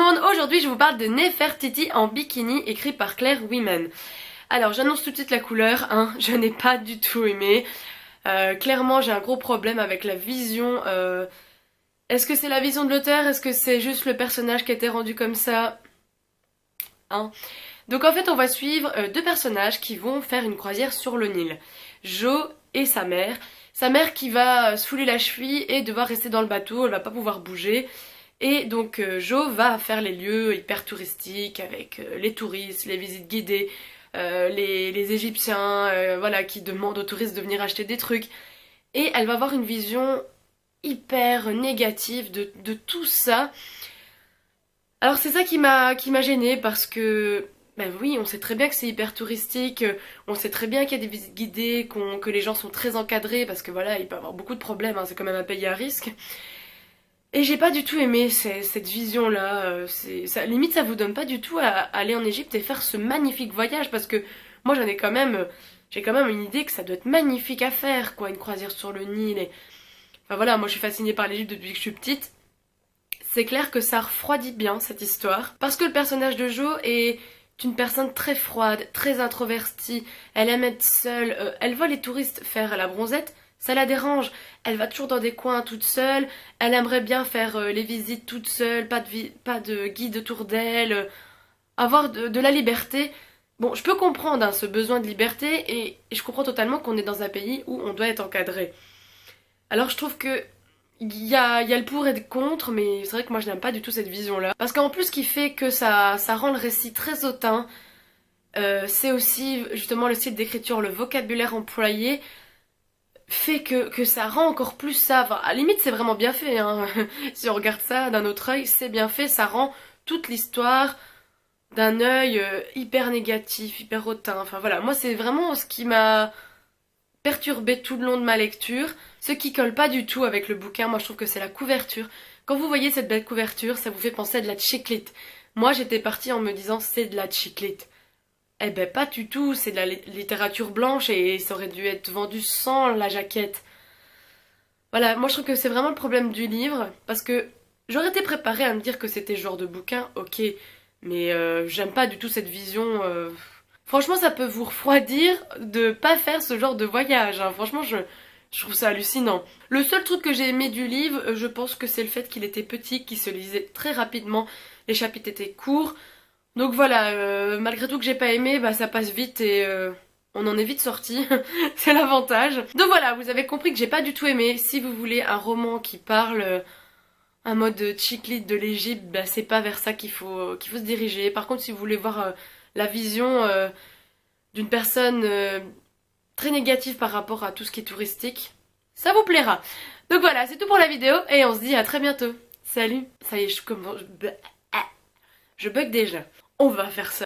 monde, aujourd'hui je vous parle de Nefertiti en bikini écrit par Claire Women. Alors j'annonce tout de suite la couleur, hein, je n'ai pas du tout aimé. Clairement j'ai un gros problème avec la vision. Est-ce que c'est la vision de l'auteur? Est-ce que c'est juste le personnage qui a été rendu comme ça? Hein. Donc en fait on va suivre deux personnages qui vont faire une croisière sur le Nil. Jo et sa mère. Sa mère qui va se fouler la cheville et devoir rester dans le bateau, elle va pas pouvoir bouger. Et donc Jo va faire les lieux hyper touristiques avec les touristes, les visites guidées, les Égyptiens voilà, qui demandent aux touristes de venir acheter des trucs. Et elle va avoir une vision hyper négative de tout ça. Alors c'est ça qui m'a gênée parce que ben oui, on sait très bien que c'est hyper touristique, on sait très bien qu'il y a des visites guidées, que les gens sont très encadrés parce que voilà, il peut y avoir beaucoup de problèmes, hein, c'est quand même un pays à risque. Et j'ai pas du tout aimé cette vision-là, limite ça vous donne pas du tout à aller en Égypte et faire ce magnifique voyage parce que moi j'en ai quand même, j'ai quand même une idée que ça doit être magnifique à faire, quoi, une croisière sur le Nil et... Enfin voilà, moi je suis fascinée par l'Égypte depuis que je suis petite. C'est clair que ça refroidit bien cette histoire parce que le personnage de Jo est une personne très froide, très introvertie, elle aime être seule, elle voit les touristes faire la bronzette, ça la dérange, elle va toujours dans des coins toute seule, elle aimerait bien faire les visites toute seule, pas de guide autour d'elle, avoir de la liberté. Bon, je peux comprendre hein, ce besoin de liberté et je comprends totalement qu'on est dans un pays où on doit être encadré. Alors je trouve que il y a le pour et le contre, mais c'est vrai que moi je n'aime pas du tout cette vision-là. Parce qu'en plus, ce qui fait que ça rend le récit très hautain, c'est aussi justement le style d'écriture, le vocabulaire employé, fait que ça rend encore plus ça. Enfin, à la limite, c'est vraiment bien fait, hein. Si on regarde ça d'un autre œil, c'est bien fait, ça rend toute l'histoire d'un œil hyper négatif, hyper hautain. Enfin voilà, moi c'est vraiment ce qui m'a perturbé tout le long de ma lecture. Ce qui colle pas du tout avec le bouquin, moi je trouve que c'est la couverture. Quand vous voyez cette belle couverture, ça vous fait penser à de la chiclite. Moi j'étais partie en me disant c'est de la chiclite. Eh ben pas du tout, c'est de la littérature blanche et ça aurait dû être vendu sans la jaquette. Voilà, moi je trouve que c'est vraiment le problème du livre, parce que j'aurais été préparée à me dire que c'était ce genre de bouquin, ok, mais j'aime pas du tout cette vision. Franchement, ça peut vous refroidir de pas faire ce genre de voyage, hein. Franchement, je trouve ça hallucinant. Le seul truc que j'ai aimé du livre, je pense que c'est le fait qu'il était petit, qu'il se lisait très rapidement, les chapitres étaient courts. Donc voilà, malgré tout que j'ai pas aimé, bah ça passe vite et on en est vite sorti, c'est l'avantage. Donc voilà, vous avez compris que j'ai pas du tout aimé. Si vous voulez un roman qui parle un mode chick lit de l'Égypte, bah c'est pas vers ça qu'il faut se diriger. Par contre, si vous voulez voir la vision d'une personne très négative par rapport à tout ce qui est touristique, ça vous plaira. Donc voilà, c'est tout pour la vidéo et on se dit à très bientôt. Salut. Ça y est, je bug déjà. On va faire ça.